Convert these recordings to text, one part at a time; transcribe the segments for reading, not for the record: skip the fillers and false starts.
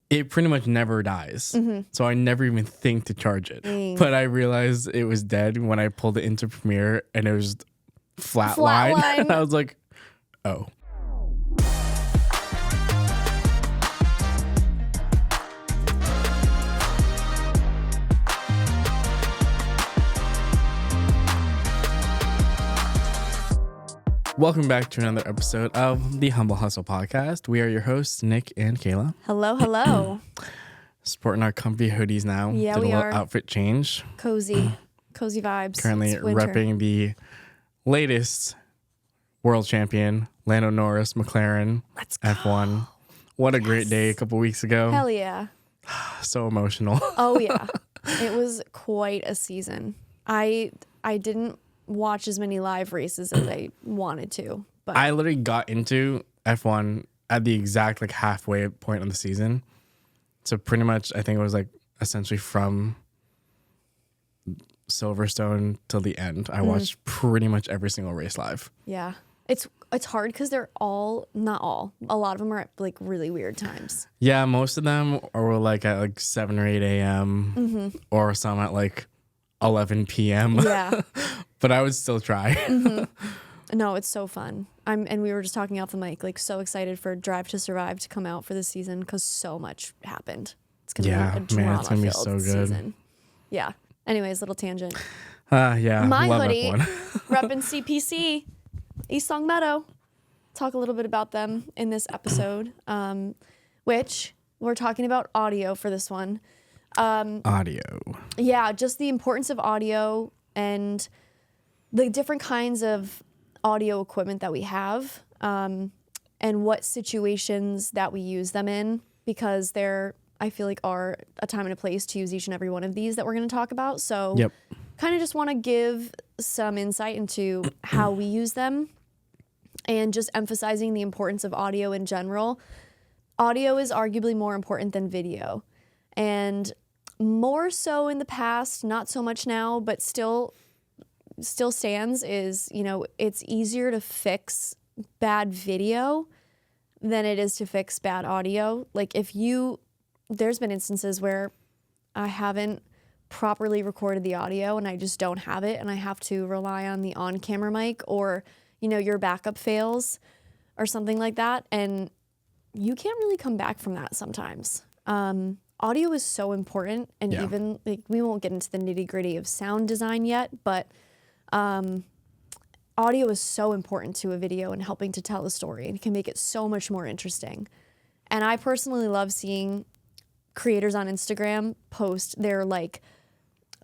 it pretty much never dies. So I never even think to charge it. But I realized it was dead when I pulled it into Premiere and it was flatline. And I was like, oh. Welcome back to another episode of the Humble Hustle Podcast. We are your hosts, Nick and Kayla. Hello, hello. Sporting our comfy hoodies now. Yeah, Did we a little are. Outfit change. Cozy vibes. Currently repping the latest world champion, Lando Norris, McLaren. Let's go. F1. What a great day a couple weeks ago. Hell yeah. So emotional. Oh yeah. It was quite a season. I didn't watch as many live races as I wanted to. But I literally got into F1 at the exact like halfway point of the season. So pretty much I think it was like essentially from Silverstone till the end. I watched pretty much every single race live. yeah. It's hard because they're all, not all, a lot of them are at like really weird times. Yeah, most of them were like at like 7 or 8 a.m. Or some at like 11 p.m. Yeah. But I would still try. No, it's so fun. And we were just talking off the mic, like so excited for Drive to Survive to come out for this season because so much happened. It's gonna be a man, it's gonna be so drama-filled good. season. Yeah. Anyways, little tangent. Yeah, My love hoodie, F1. repping CPC, East Long Meadow. Talk a little bit about them in this episode, which we're talking about audio for this one. Audio. Yeah, just the importance of audio and the different kinds of audio equipment that we have, and what situations that we use them in, because there, I feel like, are a time and a place to use each and every one of these that we're going to talk about. So Yep. kind of just want to give some insight into how we use them and just emphasizing the importance of audio in general. Audio is arguably more important than video, and more so in the past, not so much now, but still stands is, you know, it's easier to fix bad video than it is to fix bad audio. Like there's been instances where I haven't properly recorded the audio and I just don't have it and I have to rely on the on-camera mic, or, you know, your backup fails or something like that. And you can't really come back from that sometimes. Audio is so important, and even like we won't get into the nitty-gritty of sound design yet, but audio is so important to a video and helping to tell a story, and it can make it so much more interesting. And I personally love seeing creators on Instagram post their like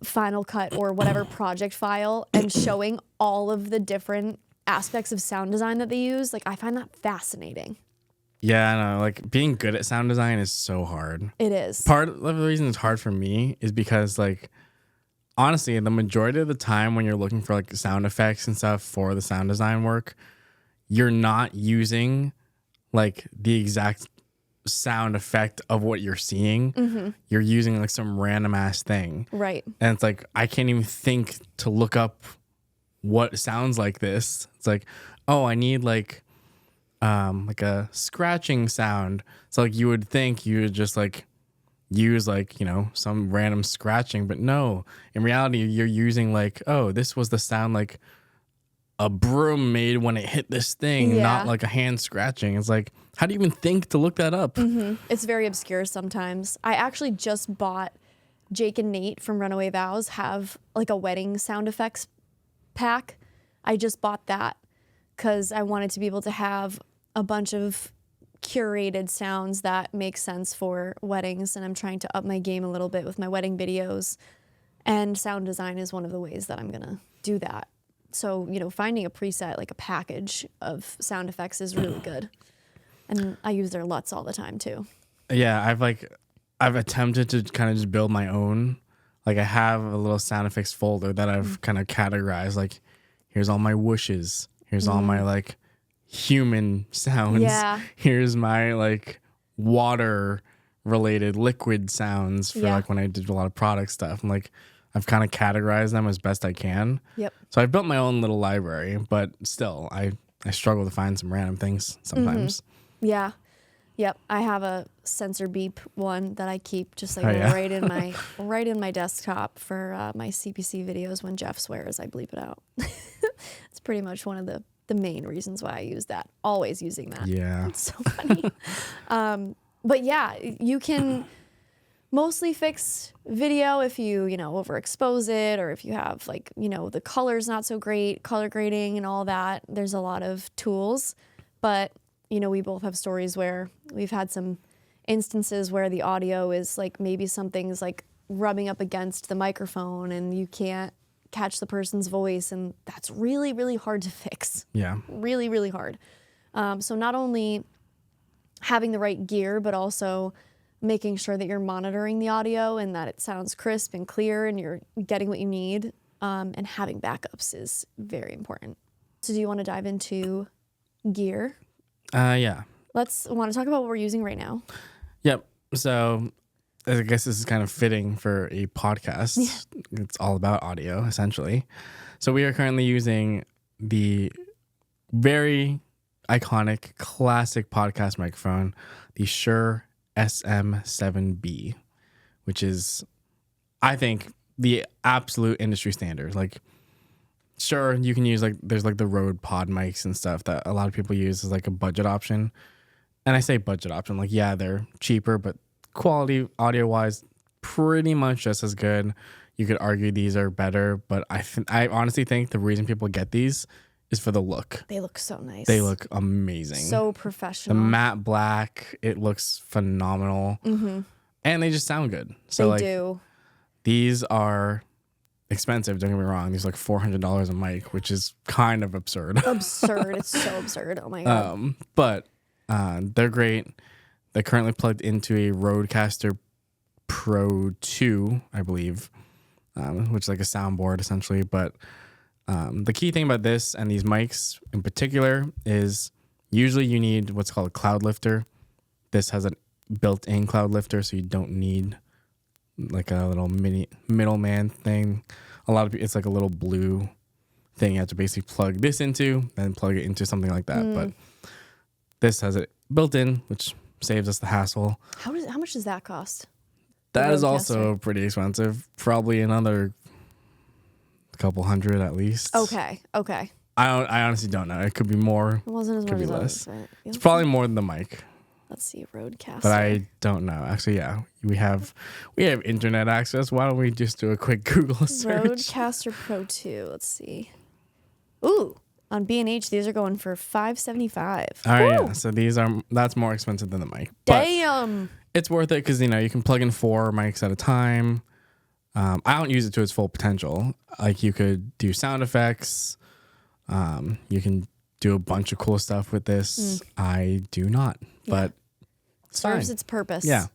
Final Cut or whatever project file and showing all of the different aspects of sound design that they use. Like, I find that fascinating. Yeah, I know. Like, being good at sound design is so hard. It is. Part of the reason it's hard for me is because, like, honestly, the majority of the time when you're looking for, like, sound effects and stuff for the sound design work, you're not using, like, the exact sound effect of what you're seeing. You're using, like, some random-ass thing. Right. And it's like, I can't even think to look up what sounds like this. It's like, oh, I need, like a scratching sound. So like you would think you would just like use like, you know, some random scratching, but no, in reality you're using like, oh, this was the sound like a broom made when it hit this thing, not like a hand scratching. It's like, how do you even think to look that up? It's very obscure sometimes. I actually just bought Jake and Nate from Runaway Vows have like a wedding sound effects pack. I just bought that because I wanted to be able to have a bunch of curated sounds that make sense for weddings, and I'm trying to up my game a little bit with my wedding videos, and sound design is one of the ways that I'm gonna do that. So, you know, finding a preset, like a package of sound effects is really good, and I use their LUTs all the time too. Yeah, I've attempted to kind of just build my own. Like, I have a little sound effects folder that I've kind of categorized, like, here's all my whooshes, here's all my like human sounds. Yeah. Here's my like water related liquid sounds for like when I did a lot of product stuff. And like I've kind of categorized them as best I can. Yep. So I've built my own little library, but still I struggle to find some random things sometimes. Yeah. Yep, I have a sensor beep one that I keep just like right in my desktop for my CPC videos. When Jeff swears, I bleep it out. It's pretty much one of the main reasons why I use that. Always using that. Yeah, It's so funny. But yeah, you can mostly fix video if you overexpose it, or if you have like the color's not so great, color grading and all that. There's a lot of tools, but we both have stories where we've had some instances where the audio is like maybe something's like rubbing up against the microphone and you can't catch the person's voice, and that's really, really hard to fix. Yeah. Really, really hard. So not only having the right gear, but also making sure that you're monitoring the audio and that it sounds crisp and clear and you're getting what you need, and having backups is very important. So do you want to dive into gear? Yeah. Want to talk about what we're using right now. Yep. So I guess this is kind of fitting for a podcast. Yeah. It's all about audio, essentially. So we are currently using the very iconic, classic podcast microphone, the Shure SM7B, which is, I think, the absolute industry standard. Like, sure, you can use there's the Rode pod mics and stuff that a lot of people use as like a budget option. And I say budget option, like, yeah, they're cheaper, but quality audio wise, pretty much just as good. You could argue these are better, but I honestly think the reason people get these is for the look. They look so nice. They look amazing. So professional. The matte black, it looks phenomenal. Mm-hmm. And they just sound good. So they do. These are expensive, don't get me wrong. These are like $400 a mic, which is kind of absurd. Absurd. It's so absurd. Oh my God. But they're great. They're currently plugged into a Rodecaster Pro 2, I believe, which is like a soundboard essentially. But the key thing about this and these mics in particular is usually you need what's called a cloud lifter. This has a built-in cloud lifter, so you don't need like a little mini middleman thing. A lot of people, it's like a little blue thing you have to basically plug this into, then plug it into something like that. But this has it built in, which saves us the hassle. How much does that cost? That is also pretty expensive. Probably another couple hundred at least. Okay. I honestly don't know. It could be more. It wasn't as could much be as less. others, right? It's probably more than the mic. Let's see, Rodecaster. But I don't know. Actually, yeah, we have internet access. Why don't we just do a quick Google search? Rodecaster Pro 2. Let's see. Ooh, on B&H, these are going for $575. All right, yeah. So that's more expensive than the mic. Damn. But it's worth it because you can plug in 4 mics at a time. I don't use it to its full potential. Like, you could do sound effects. You can do a bunch of cool stuff with this. I do not, but it serves its purpose. Yeah.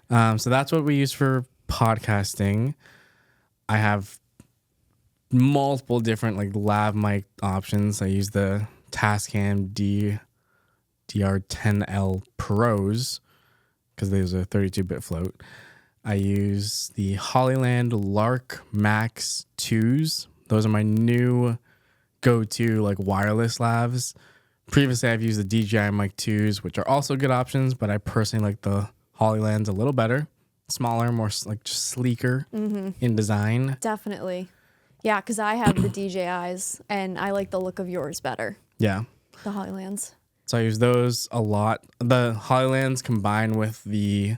So that's what we use for podcasting. I have multiple different like lav mic options. I use the Tascam DR-10L Pros because there's a 32-bit float. I use the Hollyland Lark Max 2s. Those are my new go-to like wireless lavs. Previously, I've used the DJI Mic Twos, which are also good options, but I personally like the Hollylands a little better. Smaller, more like just sleeker in design. Definitely. Yeah, because I have the DJIs, and I like the look of yours better. Yeah. The Hollylands. So I use those a lot. The Hollylands combined with the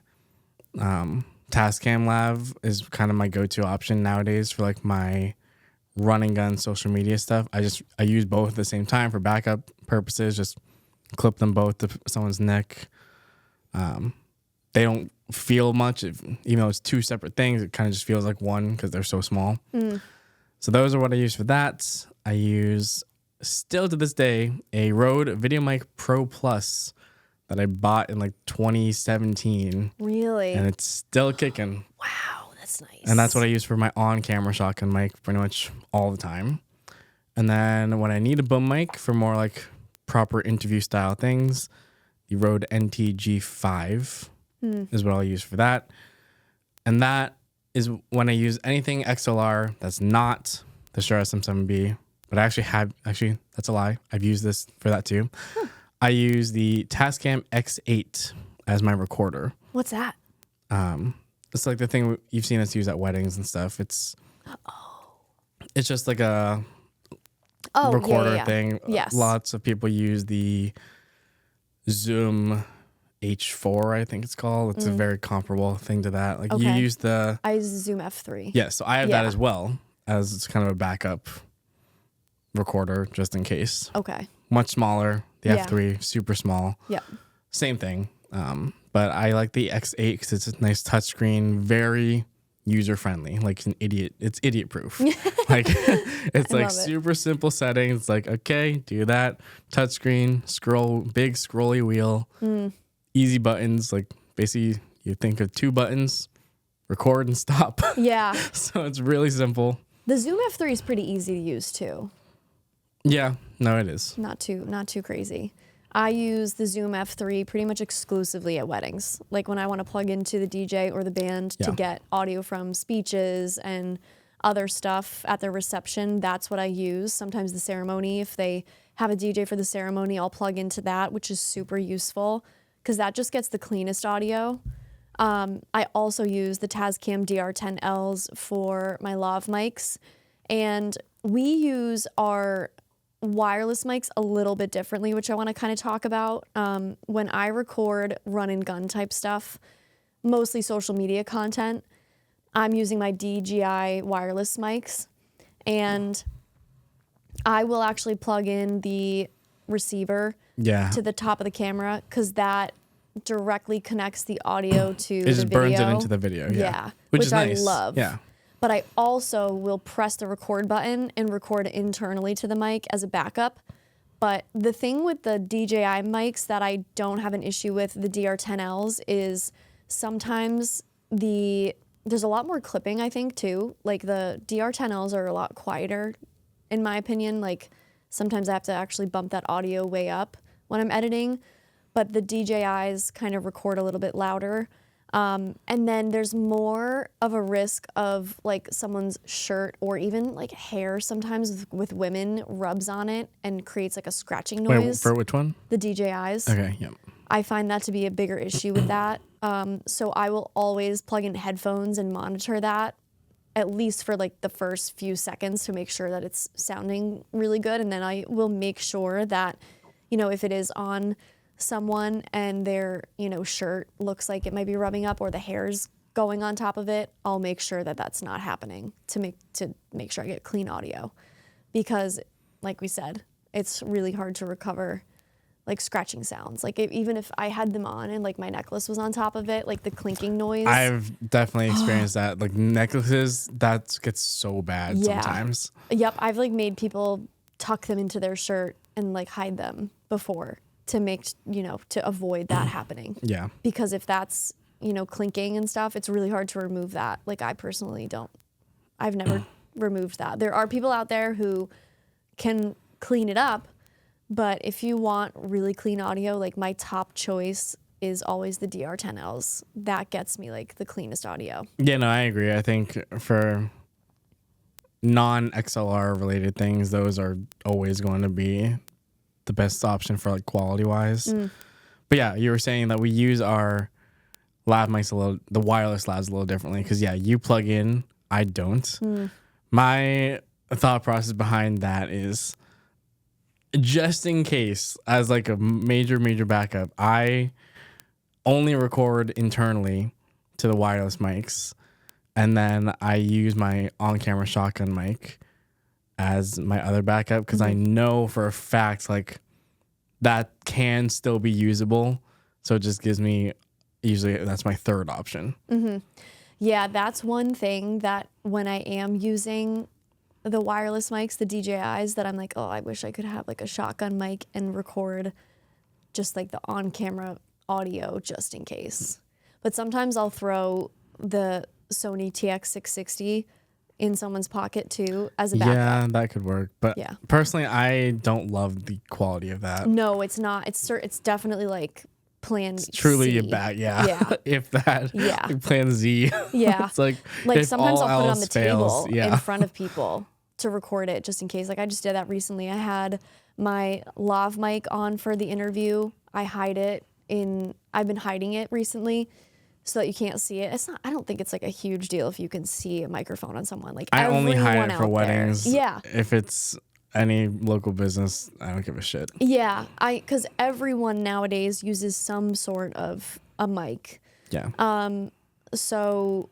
Tascam Lav is kind of my go-to option nowadays for like my run and gun social media stuff. I use both at the same time for backup purposes. Just clip them both to someone's neck. They don't feel much, even though it's 2 separate things. It kind of just feels like one because they're so small. So those are what I use for that. I use, still to this day, a Rode VideoMic Pro Plus that I bought in like 2017. Really? And it's still kicking. Wow, that's nice. And that's what I use for my on-camera shotgun mic pretty much all the time. And then when I need a boom mic for more like proper interview style things, the Rode NTG5 is what I'll use for that. And that is when I use anything XLR that's not the Shure SM7B. But I actually that's a lie. I've used this for that too. I use the Tascam X8 as my recorder. What's that? It's like the thing you've seen us use at weddings and stuff. It's just like a recorder thing. Yes. Lots of people use the Zoom H4, I think it's called. It's a very comparable thing to that. Like you use I use the Zoom F3. Yeah, so I have that as well, as it's kind of a backup recorder just in case. Okay. Much smaller. The F3, super small. Yep. Same thing. But I like the X8 because it's a nice touchscreen, very user friendly. Like an idiot, it's idiot proof. Like it's like super simple settings. Like, okay, do that. Touchscreen, scroll, big scrolly wheel, easy buttons. Like basically, you think of 2 buttons, record and stop. Yeah. So it's really simple. The Zoom F3 is pretty easy to use too. Yeah, no, it is. Not too crazy. I use the Zoom F3 pretty much exclusively at weddings. Like when I want to plug into the DJ or the band to get audio from speeches and other stuff at their reception, that's what I use. Sometimes the ceremony, if they have a DJ for the ceremony, I'll plug into that, which is super useful because that just gets the cleanest audio. I also use the Tascam DR-10Ls for my Lav Mics, and we use our wireless mics a little bit differently, which I want to kind of talk about. When I record run and gun type stuff, mostly social media content, I'm using my DJI wireless mics, and I will actually plug in the receiver to the top of the camera because that directly connects the audio to the video. It just burns it into the video. Yeah. Which is nice. I love. Yeah. But I also will press the record button and record internally to the mic as a backup. But the thing with the DJI mics that I don't have an issue with, the DR-10Ls, is sometimes there's a lot more clipping, I think, too. Like the DR-10Ls are a lot quieter, in my opinion. Like sometimes I have to actually bump that audio way up when I'm editing. But the DJIs kind of record a little bit louder. And then there's more of a risk of like someone's shirt or even like hair sometimes with women rubs on it and creates like a scratching noise. Wait, for which one? The DJIs. Okay, yep. I find that to be a bigger issue with that. So I will always plug in headphones and monitor that at least for like the first few seconds to make sure that it's sounding really good. And then I will make sure that, you know, if it is on someone and their, you know, shirt looks like it might be rubbing up or the hair's going on top of it, I'll make sure that that's not happening to make sure I get clean audio, because like we said, it's really hard to recover like scratching sounds. Like even if I had them on and like my necklace was on top of it, like the clinking noise. I've definitely experienced that. Like necklaces, that gets so bad sometimes. Yep, I've like made people tuck them into their shirt and like hide them before to make, you know, to avoid that happening. Yeah. Because if that's, you know, clinking and stuff, it's really hard to remove that. Like I personally I've never removed that. There are people out there who can clean it up, but if you want really clean audio, like my top choice is always the DR-10Ls. That gets me like the cleanest audio. Yeah, no, I agree. I think for non-XLR related things, those are always going to be the best option for like quality wise. But yeah, you were saying that we use our Lav mics the wireless lavs a little differently because you plug in, I don't. My thought process behind that is just in case, as like a major backup, I only record internally to the wireless mics, and then I use my on-camera shotgun mic as my other backup because I know for a fact like that can still be usable. So it just gives me, usually that's my third option. Yeah, that's one thing that when I am using the wireless mics, the DJIs, that I'm like, oh, I wish I could have like a shotgun mic and record just like the on-camera audio just in case. But sometimes I'll throw the Sony TX660 in someone's pocket too as a backup. Yeah, that could work. But personally, I don't love the quality of that. No, it's not. It's definitely like plan it's truly C. a bad, if that, like plan Z. Yeah. It's like sometimes I'll put it on the fails, table in front of people to record it just in case. Like I just did that recently. I had my lav mic on for the interview. I hide it I've been hiding it recently so that you can't see it. I don't think it's like a huge deal if you can see a microphone on someone. Like I only hide it for weddings. Yeah. If it's any local business, I don't give a shit. Yeah. Because everyone nowadays uses some sort of a mic. Yeah. So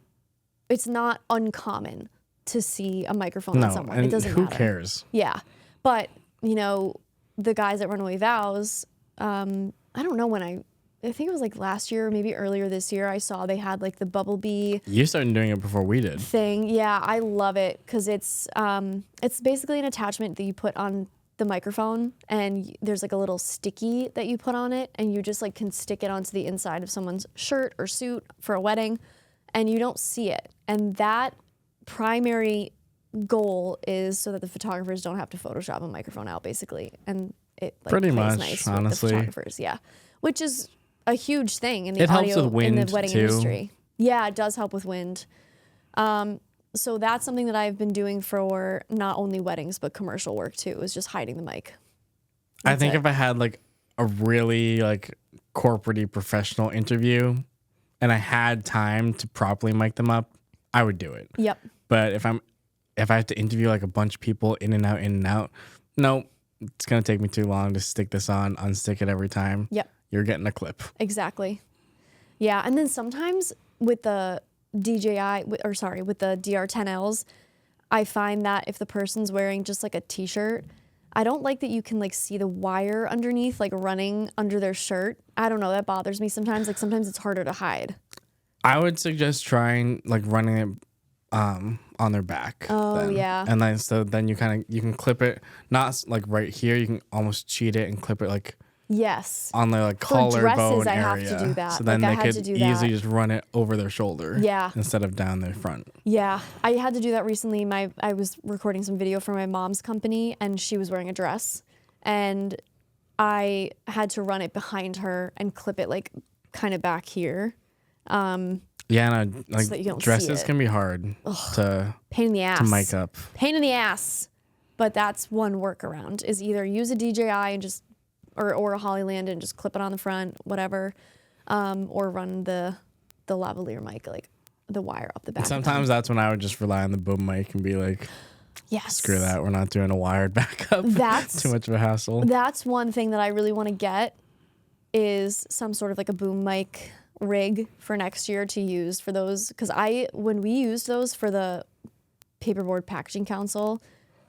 it's not uncommon to see a microphone on someone. It doesn't matter. Who cares? Yeah. But, the guys at Runaway Vows, I don't know when I think it was like last year or maybe earlier this year, I saw they had like the Bumblebee. You started doing it before we did. Thing. Yeah, I love it because it's basically an attachment that you put on the microphone, and there's like a little sticky that you put on it, and you just like can stick it onto the inside of someone's shirt or suit for a wedding, and you don't see it. And that primary goal is so that the photographers don't have to Photoshop a microphone out, basically, and it like, pretty plays much nice honestly. With the photographers, yeah, which is a huge thing in the it audio helps with wind in the wedding too. industry. Yeah, it does help with wind. So that's something that I've been doing for not only weddings but commercial work too. Is just hiding the mic. I think if I had like a really like corporate-y professional interview and I had time to properly mic them up, I would do it. Yep. But if I have to interview like a bunch of people in and out, no, it's gonna take me too long to stick this on, unstick it every time. Yep. You're getting a clip. Exactly. Yeah, and then sometimes with the with the DR-10Ls, I find that if the person's wearing just like a t-shirt, I don't like that you can like see the wire underneath, like running under their shirt. I don't know, that bothers me sometimes. Like sometimes it's harder to hide. I would suggest trying like running it on their back. Oh, yeah. And then you can clip it, not like right here. You can almost cheat it and clip it like yes on their like For collarbone dresses, I area. have to do that. So then Like, I they had to could do easily that. just run it over their shoulder. Yeah. Instead of down their front. Yeah, I had to do that recently. I was recording some video for my mom's company, and she was wearing a dress, and I had to run it behind her and clip it like kind of back here. Yeah, no, like so that you don't see dresses it. can be hard to Pain in the ass. mic up. Pain in the ass. But that's one workaround, is either use a DJI and just or a Hollyland and just clip it on the front, whatever, or run the lavalier mic, like the wire up the back. Sometimes that's when I would just rely on the boom mic and be like, yes, screw that, we're not doing a wired backup. That's too much of a hassle. That's one thing that I really want to get, is some sort of like a boom mic rig for next year to use for those, because when we used those for the Paperboard Packaging Council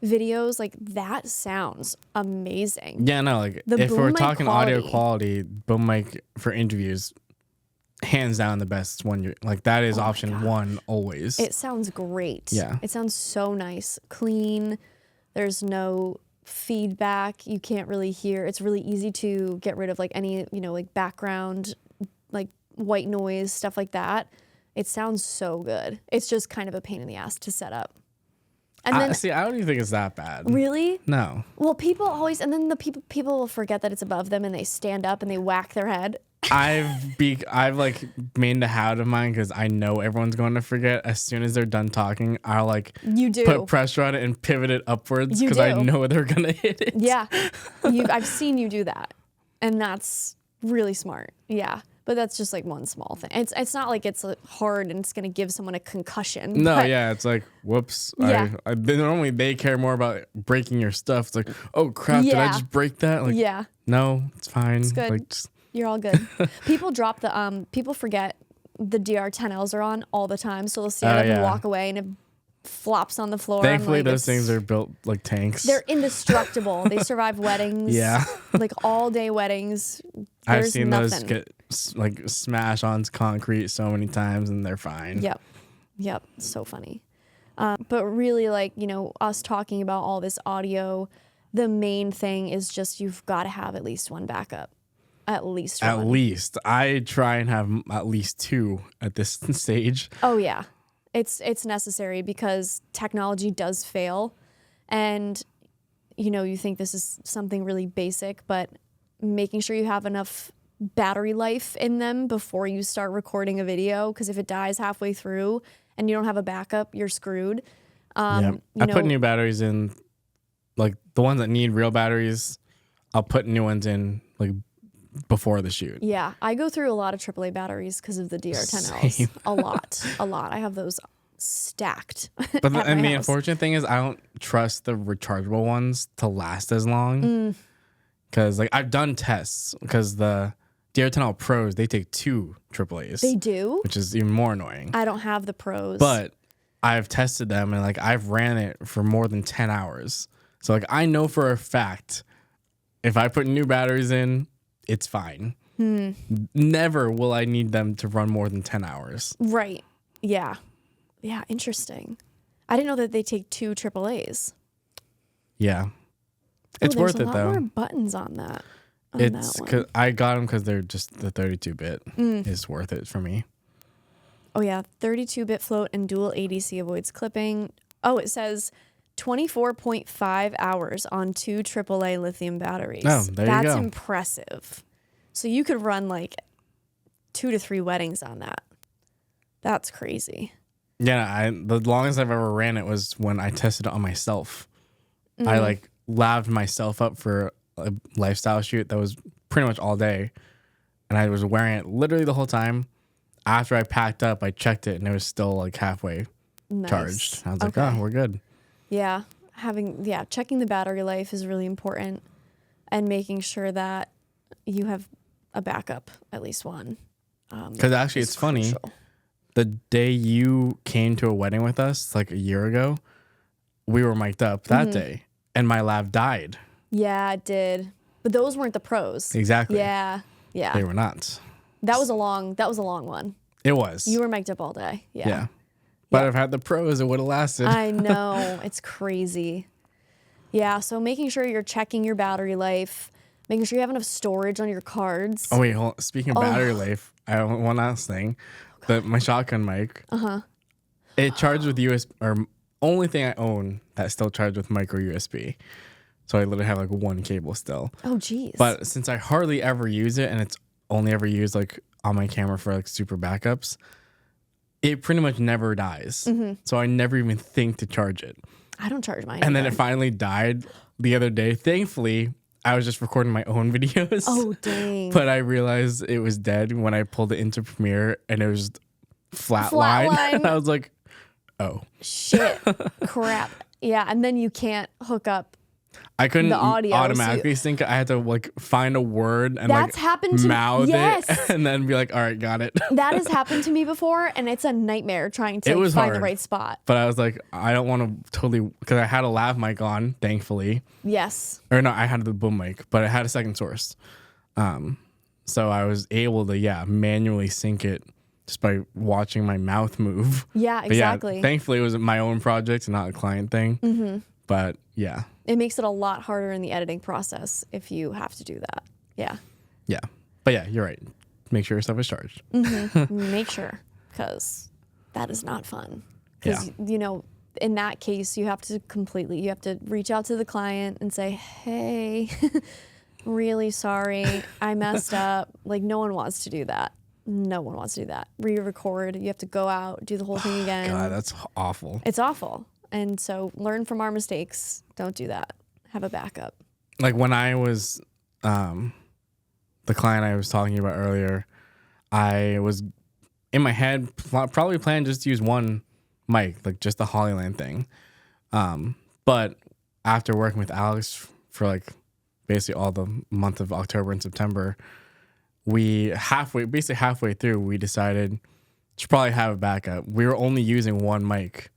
videos, like that sounds amazing. Yeah, no, like The if boom we're mic talking quality. audio quality, boom mic for interviews, hands down the best one. Like that is option one always. It sounds great. Yeah. It sounds so nice, clean. There's no feedback. You can't really hear. It's really easy to get rid of like any, like background, like white noise, stuff like that. It sounds so good. It's just kind of a pain in the ass to set up. And then I don't even think it's that bad. really? No. Well, people always, and then the people will forget that it's above them, and they stand up and they whack their head. I've like made a habit of mine because I know everyone's going to forget. As soon as they're done talking, I'll like You do. put pressure on it and pivot it upwards You because I do. know they're gonna hit it. Yeah. I've seen you do that. And that's really smart. Yeah. But that's just like one small thing. It's not like it's hard and it's going to give someone a concussion. No, but yeah, it's like, whoops. Yeah. Normally they care more about breaking your stuff. It's like, oh crap, did I Yeah. just break that? Like, Yeah. no, it's fine. It's good. Like, just, You're all good. People drop people forget the DR-10Ls are on all the time. So they'll stand up and yeah. walk away and it flops on the floor. thankfully, I'm like, those things are built like tanks. They're indestructible. They survive weddings. Yeah. Like all day weddings. I've There's seen nothing. those get like smash on concrete so many times and they're fine. Yep. So funny. But really, like, us talking about all this audio, the main thing is just you've got to have at least one backup. At least one. At least. I try and have at least two at this stage. Oh, yeah. It's necessary because technology does fail. And, you think this is something really basic, but making sure you have enough battery life in them before you start recording a video, because if it dies halfway through and you don't have a backup, you're screwed. I put new batteries in, like the ones that need real batteries. I'll put new ones in like before the shoot. Yeah, I go through a lot of AAA batteries because of the DR-10Ls. Same. A lot. I have those stacked. But the house. unfortunate thing is I don't trust the rechargeable ones to last as long. Because like I've done tests because the DR-10L Pros, they take 2 AAAs. They do? Which is even more annoying. I don't have the Pros. But I've tested them and like I've ran it for more than 10 hours. So like I know for a fact if I put new batteries in, it's fine. Never will I need them to run more than 10 hours. Right. Yeah. Yeah, interesting. I didn't know that they take 2 AAAs. Yeah. It's worth it though. There's a lot more buttons on that. It's cause I got them because they're just the 32-bit. It's worth it for me. Oh yeah, 32-bit float and dual ADC avoids clipping. Oh, it says 24.5 hours on 2 AAA lithium batteries. Oh, there you go. That's impressive. So you could run like 2 to 3 weddings on that. That's crazy. Yeah, the longest I've ever ran it was when I tested it on myself. I like laved myself up for a lifestyle shoot that was pretty much all day. And I was wearing it literally the whole time. After I packed up, I checked it and it was still like halfway charged. I was like, oh, we're good. Yeah. Checking the battery life is really important and making sure that you have a backup, at least one. Because actually it's funny. The day you came to a wedding with us, like a year ago, we were mic'd up that day and my Lav died. Yeah, it did. But those weren't the Pros. Exactly. Yeah. They were not. That was a long one. It was. You were mic'd up all day. Yeah. But if I had the Pros, it would have lasted. I know. It's crazy. Yeah. So making sure you're checking your battery life, making sure you have enough storage on your cards. Oh, wait. Hold on. Speaking of battery life, I have one last thing. My shotgun mic. It charged with USB, or only thing I own that still charged with micro USB. So I literally have like one cable still. Oh, geez. But since I hardly ever use it and it's only ever used like on my camera for like super backups, it pretty much never dies. So I never even think to charge it. I don't charge mine. And then it finally died the other day. Thankfully, I was just recording my own videos. Oh, dang. But I realized it was dead when I pulled it into Premiere and it was flatline. And I was like, oh. Shit. Crap. Yeah. And then you can't hook up. I couldn't the audio, automatically sync it. I had to like find a word and that's like happened to mouth yes. it and then be like, all right, got it. That has happened to me before and it's a nightmare trying to find hard, the right spot. But I was like, I don't want to totally, because I had a lav mic on, thankfully. Yes. Or no, I had the boom mic, but it had a second source. So I was able to, manually sync it just by watching my mouth move. Yeah, exactly. Yeah, thankfully, it was my own project and not a client thing. But yeah. It makes it a lot harder in the editing process if you have to do that. Yeah. Yeah. But yeah, you're right. Make sure your stuff is charged. Make sure, because that is not fun. Because, you know, in that case, you have to reach out to the client and say, hey, really sorry, I messed up. Like, no one wants to do that. No one wants to do that. Re-record. You have to go out, do the whole thing again. God, that's awful. It's awful. And so learn from our mistakes. Don't do that. Have a backup. Like when I was the client I was talking about earlier, I was in my head probably planning just to use one mic, like just the Hollyland thing. But after working with Alex for like basically all the month of October and September, basically halfway through, we decided to probably have a backup. We were only using one mic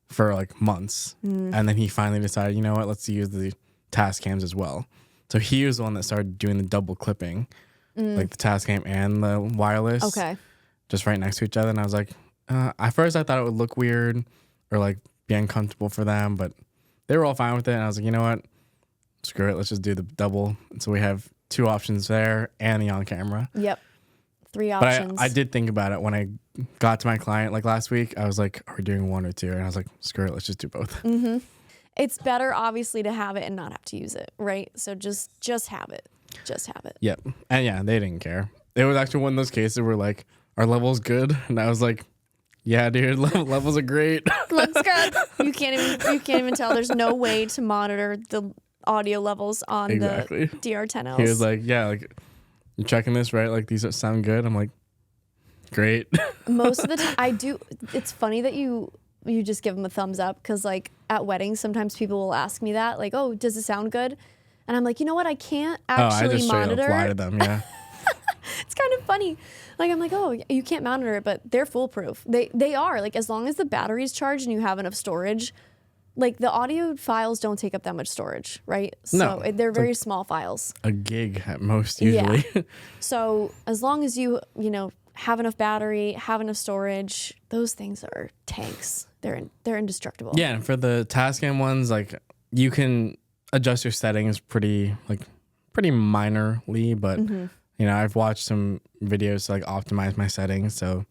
for like months. And then he finally decided, you know what, let's use the Tascams as well. So he was the one that started doing the double clipping, like the Tascam and the wireless. Okay. Just right next to each other. And I was like, at first I thought it would look weird or like be uncomfortable for them, but they were all fine with it. And I was like, you know what, screw it, let's just do the double. And so we have 2 options there and the on camera. Yep. 3 options. But I did think about it when I got to my client like last week. I was like, are we doing 1 or 2? And I was like, screw it, let's just do both. It's better, obviously, to have it and not have to use it, right? So just have it. Just have it. Yep. And yeah, they didn't care. It was actually one of those cases where like, our level's good? And I was like, yeah, dude, levels are great. Looks good. You can't even tell. There's no way to monitor audio levels on Exactly. the DR-10Ls. He was like, yeah, like, you checking this, right? Like, these sound good? I'm like, great. Most of the time, I do. It's funny that you just give them a thumbs up, because like at weddings, sometimes people will ask me that, like, oh, does it sound good? And I'm like, you know what? I can't actually I just monitor. straight up lie to them, yeah. It's kind of funny. Like, I'm like, oh, you can't monitor it, but they're foolproof. They are. Like, as long as the battery's charged and you have enough storage, like the audio files don't take up that much storage, right? No, So they're very like small files. a gig at most, usually. Yeah. So as long as you have enough battery, have enough storage, those things are tanks. They're indestructible. Yeah, and for the Tascam ones, like, you can adjust your settings pretty minorly, but I've watched some videos to like optimize my settings, so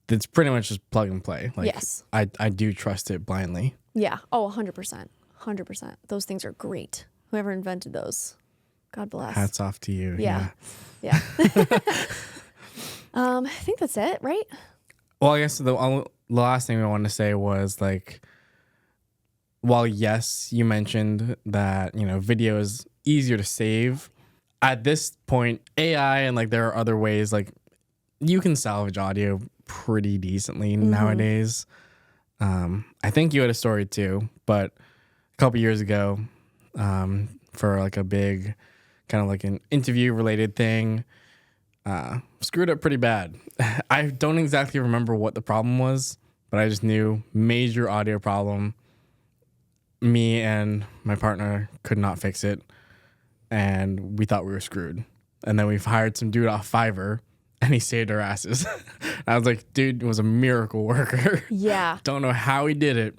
it's pretty much just plug and play. Like, yes. I do trust it blindly. Yeah. Oh, 100%. 100%. Those things are great. Whoever invented those, God bless. Hats off to you. Yeah. I think that's it, right? Well, I guess the last thing I wanted to say was, like, while yes, you mentioned that, video is easier to save, at this point, AI and like there are other ways, like, you can salvage audio pretty decently nowadays. I think you had a story too, but a couple years ago, for like a big kind of like an interview related thing, screwed up pretty bad. I don't exactly remember what the problem was, but I just knew major audio problem. Me and my partner could not fix it, and we thought we were screwed. And then we've hired some dude off Fiverr, and he saved our asses. I was like, dude was a miracle worker. Yeah. Don't know how he did it,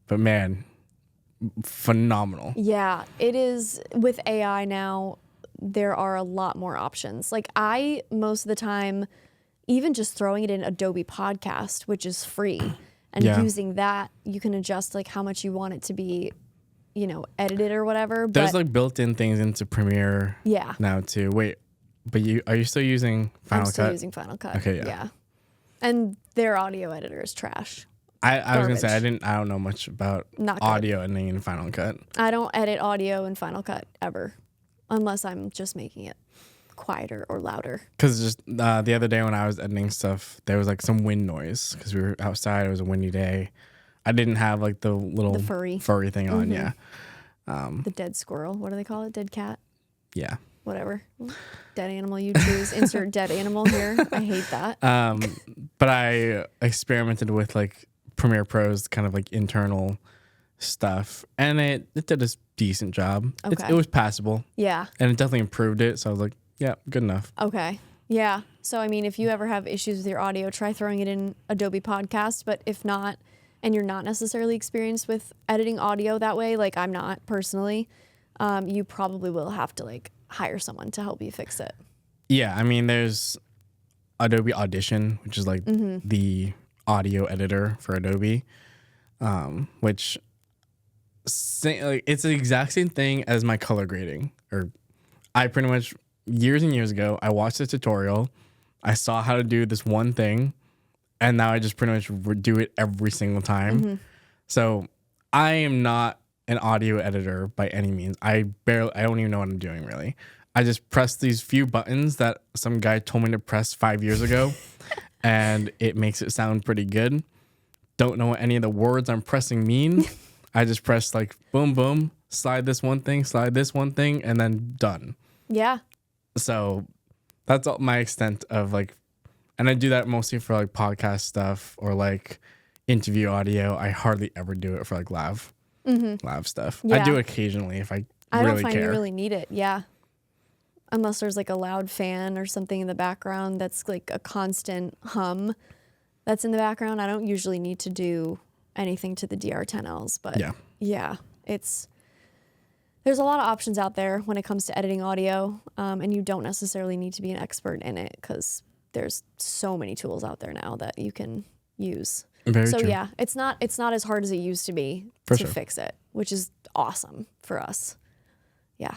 but man, phenomenal. Yeah, it is. With AI now, there are a lot more options. Like, I, most of the time, even just throwing it in Adobe Podcast, which is free, and using that, you can adjust like how much you want it to be, edited or whatever. There's like built-in things into Premiere now too. Wait, but are you still using Final Cut? I'm still using Final Cut. Okay, yeah. And their audio editor is trash. I was gonna say I don't know much about audio editing in Final Cut. I don't edit audio in Final Cut ever, unless I'm just making it quieter or louder. Because just the other day when I was editing stuff, there was like some wind noise because we were outside. It was a windy day. I didn't have like the little furry thing on. Yeah. The dead squirrel. What do they call it? Dead cat. Yeah. Whatever. Dead animal you choose. Insert dead animal here. I hate that. But I experimented with like Premiere Pro's kind of like internal stuff, and it did a decent job. Okay. It was passable. Yeah. And it definitely improved it. So I was like, yeah, good enough. Okay. Yeah. So, I mean, if you ever have issues with your audio, try throwing it in Adobe Podcast. But if not, and you're not necessarily experienced with editing audio that way, like I'm not personally, you probably will have to like hire someone to help you fix it. Yeah. I mean, there's Adobe Audition, which is like the audio editor for Adobe, which it's the exact same thing as my color grading. Or I pretty much, years and years ago, I watched a tutorial, I saw how to do this one thing, and now I just pretty much do it every single time. So I am not an audio editor by any means. I don't even know what I'm doing really. I just press these few buttons that some guy told me to press 5 years ago, and it makes it sound pretty good. Don't know what any of the words I'm pressing mean. I just press like boom, boom, slide this one thing, and then done. Yeah. So that's all my extent of like, and I do that mostly for like podcast stuff or like interview audio. I hardly ever do it for like Lav stuff. Yeah. I do occasionally if I don't really find care. you really need it. Yeah. Unless there's like a loud fan or something in the background that's like a constant hum that's in the background. I don't usually need to do anything to the DR-10Ls, but yeah, there's a lot of options out there when it comes to editing audio, and you don't necessarily need to be an expert in it because there's so many tools out there now that you can use. Very true. Yeah, it's not as hard as it used to be to fix it, which is awesome for us. Yeah.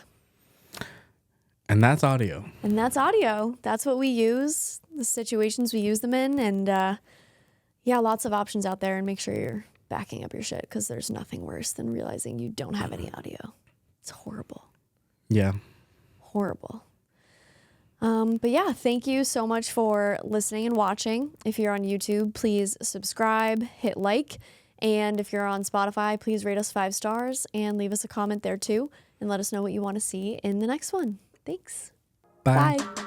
And that's audio. That's what we use, the situations we use them in, and lots of options out there, and make sure you're backing up your shit because there's nothing worse than realizing you don't have any audio. It's horrible. Yeah. Horrible. But yeah, thank you so much for listening and watching. If you're on YouTube, please subscribe, hit like. And if you're on Spotify, please rate us 5 stars and leave us a comment there too. And let us know what you want to see in the next one. Thanks. Bye. Bye.